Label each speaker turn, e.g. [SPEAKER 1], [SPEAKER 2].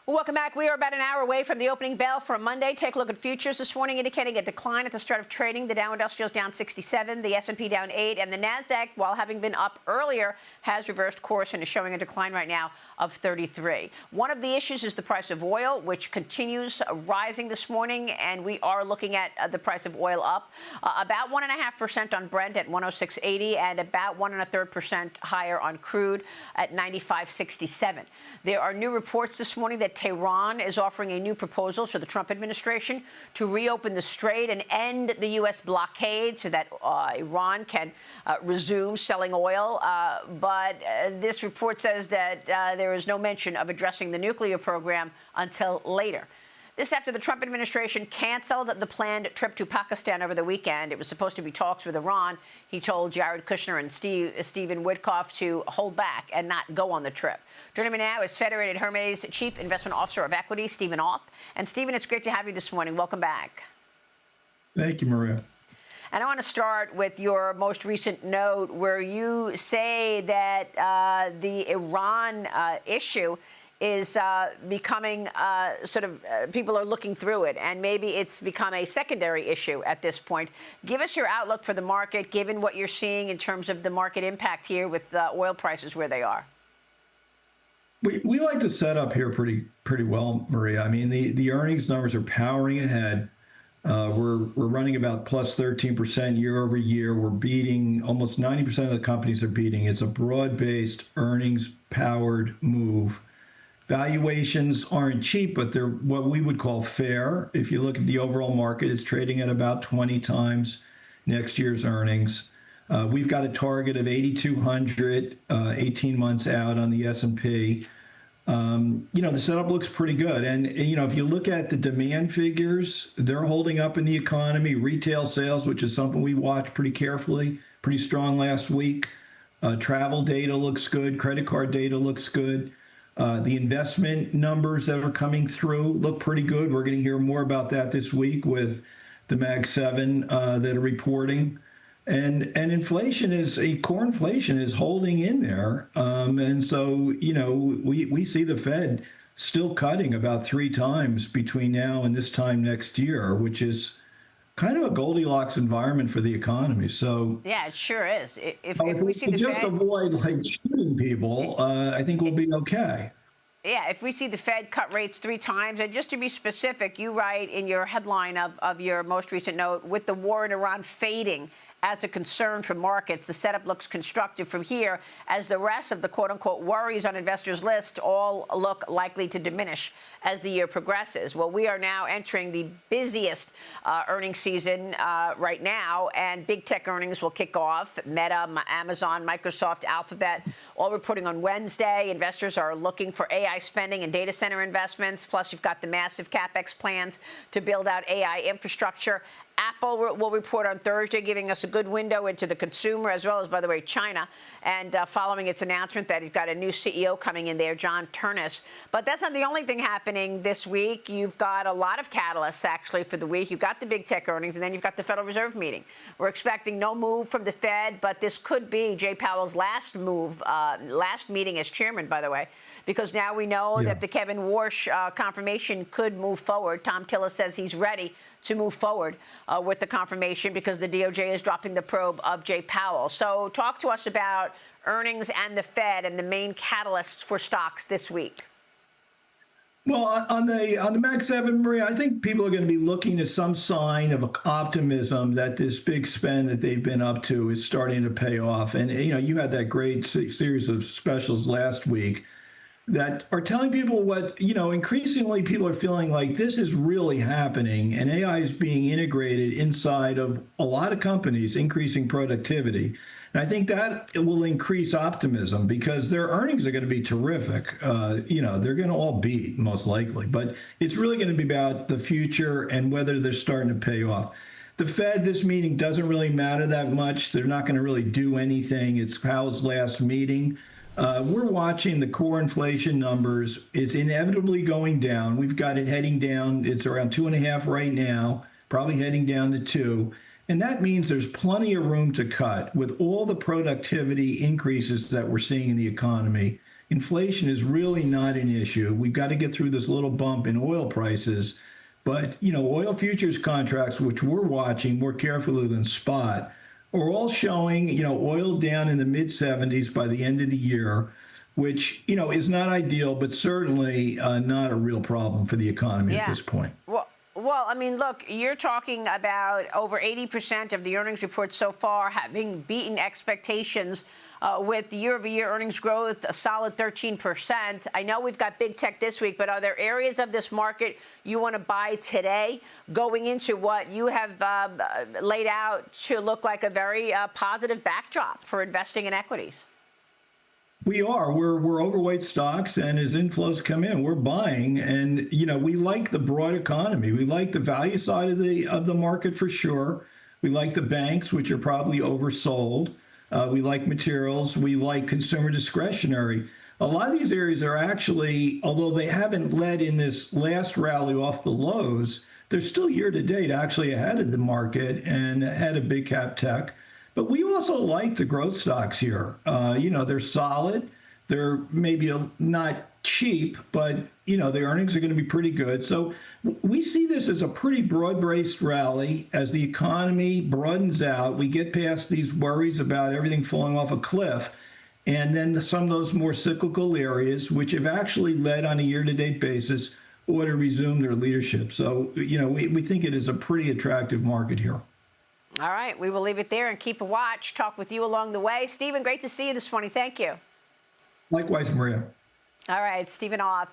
[SPEAKER 1] Welcome back. We are about an hour away from the opening bell for Monday. Take a look at futures this morning, indicating a decline at the start of trading. The Dow Industrials down 67, the S&P down 8, and the Nasdaq, while having been up earlier, has reversed course and is showing a decline right now of 33. One of the issues is the price of oil, which continues rising this morning, and we are looking at the price of oil up about 1.5% on Brent at 106.80 and about 1.33% higher on crude at 95.67. There are new reports this morning that Tehran is offering a new proposal to the Trump administration to reopen the strait and end the U.S. blockade so that Iran can resume selling oil. But this report says that there is no mention of addressing the nuclear program until later. This after the Trump administration canceled the planned trip to Pakistan over the weekend. It was supposed to be talks with Iran. He told Jared Kushner and Stephen Witkoff to hold back and not go on the trip. Joining me now is Federated Hermes Chief Investment Officer of Equities, Stephen Auth. And Stephen, it's great to have you this morning. Welcome back.
[SPEAKER 2] Thank you, Maria.
[SPEAKER 1] And I want to start with your most recent note where you say that the Iran issue is becoming people are looking through it, and maybe it's become a secondary issue at this point. Give us your outlook for the market, given what you're seeing in terms of the market impact here with oil prices where they are.
[SPEAKER 2] We like the setup here pretty well, Maria. I mean, the earnings numbers are powering ahead. We're running about plus 13% year over year. We're beating almost 90% of the companies are beating. It's a broad-based earnings powered move. Valuations aren't cheap, but they're what we would call fair. If you look at the overall market, it's trading at about 20 times next year's earnings. We've got a target of 8,200, 18 months out on the S&P. The setup looks pretty good. And, if you look at the demand figures, they're holding up in the economy. Retail sales, which is something we watch pretty carefully, pretty strong last week. Travel data looks good. Credit card data looks good. The investment numbers that are coming through look pretty good. We're going to hear more about that this week with the Mag 7 that are reporting. And inflation core inflation is holding in there. And so, we see the Fed still cutting about 3 times between now and this time next year, which is kind of a Goldilocks environment for the economy. So
[SPEAKER 1] yeah, it sure is. If we see the
[SPEAKER 2] just
[SPEAKER 1] Fed
[SPEAKER 2] avoid shooting people, I think we'll be okay.
[SPEAKER 1] Yeah, if we see the Fed cut rates 3 times, and just to be specific, you write in your headline of your most recent note, with the war in Iran fading as a concern for markets, the setup looks constructive from here as the rest of the quote-unquote worries on investors' list all look likely to diminish as the year progresses. Well, we are now entering the busiest earnings season right now, and big tech earnings will kick off. Meta, Amazon, Microsoft, Alphabet, all reporting on Wednesday. Investors are looking for AI spending and data center investments. Plus, you've got the massive CapEx plans to build out AI infrastructure. Apple will report on Thursday, giving us a good window into the consumer, as well as, by the way, China, and following its announcement that he's got a new CEO coming in there, John Turnus. But that's not the only thing happening this week. You've got a lot of catalysts, actually, for the week. You've got the big tech earnings, and then you've got the Federal Reserve meeting. We're expecting no move from the Fed, but this could be Jay Powell's last meeting as chairman, by the way, because now we know that the Kevin Warsh confirmation could move forward. Tom Tillis says he's ready to move forward with the confirmation because the DOJ is dropping the probe of Jay Powell. So talk to us about earnings and the Fed and the main catalysts for stocks this week.
[SPEAKER 2] Well, on the Mag 7, Maria, I think people are going to be looking at some sign of optimism that this big spend that they've been up to is starting to pay off. And, you had that great series of specials last week that are telling people what, increasingly people are feeling like this is really happening, and AI is being integrated inside of a lot of companies, increasing productivity. And I think that it will increase optimism because their earnings are going to be terrific. They're going to all beat most likely, but it's really going to be about the future and whether they're starting to pay off. The Fed, this meeting doesn't really matter that much. They're not going to really do anything. It's Powell's last meeting. We're watching the core inflation numbers. It's inevitably going down. We've got it heading down. It's around 2.5 right now, probably heading down to 2. And that means there's plenty of room to cut with all the productivity increases that we're seeing in the economy. inflation is really not an issue. We've got to get through this little bump in oil prices. But, oil futures contracts, which we're watching more carefully than spot, are all showing, oil down in the mid 70s by the end of the year, which, is not ideal, but certainly not a real problem for the economy at this point.
[SPEAKER 1] Well, I mean, look, you're talking about over 80% of the earnings reports so far having beaten expectations with the year-over-year earnings growth, a solid 13%. I know we've got big tech this week, but are there areas of this market you want to buy today going into what you have laid out to look like a very positive backdrop for investing in equities?
[SPEAKER 2] We are. We're overweight stocks, and as inflows come in, we're buying. And we like the broad economy. We like the value side of the market for sure. We like the banks, which are probably oversold. We like materials. We like consumer discretionary. A lot of these areas are actually, although they haven't led in this last rally off the lows, they're still year to date actually ahead of the market and ahead of big cap tech. But we also like the growth stocks here. They're solid. They're maybe not cheap, but, the earnings are going to be pretty good. So we see this as a pretty broad-based rally. As the economy broadens out, we get past these worries about everything falling off a cliff. And then some of those more cyclical areas, which have actually led on a year-to-date basis, ought to resume their leadership. So, we think it is a pretty attractive market here.
[SPEAKER 1] All right, we will leave it there and keep a watch. Talk with you along the way. Stephen, great to see you this morning. Thank you.
[SPEAKER 2] Likewise, Maria.
[SPEAKER 1] All right, Stephen Auth.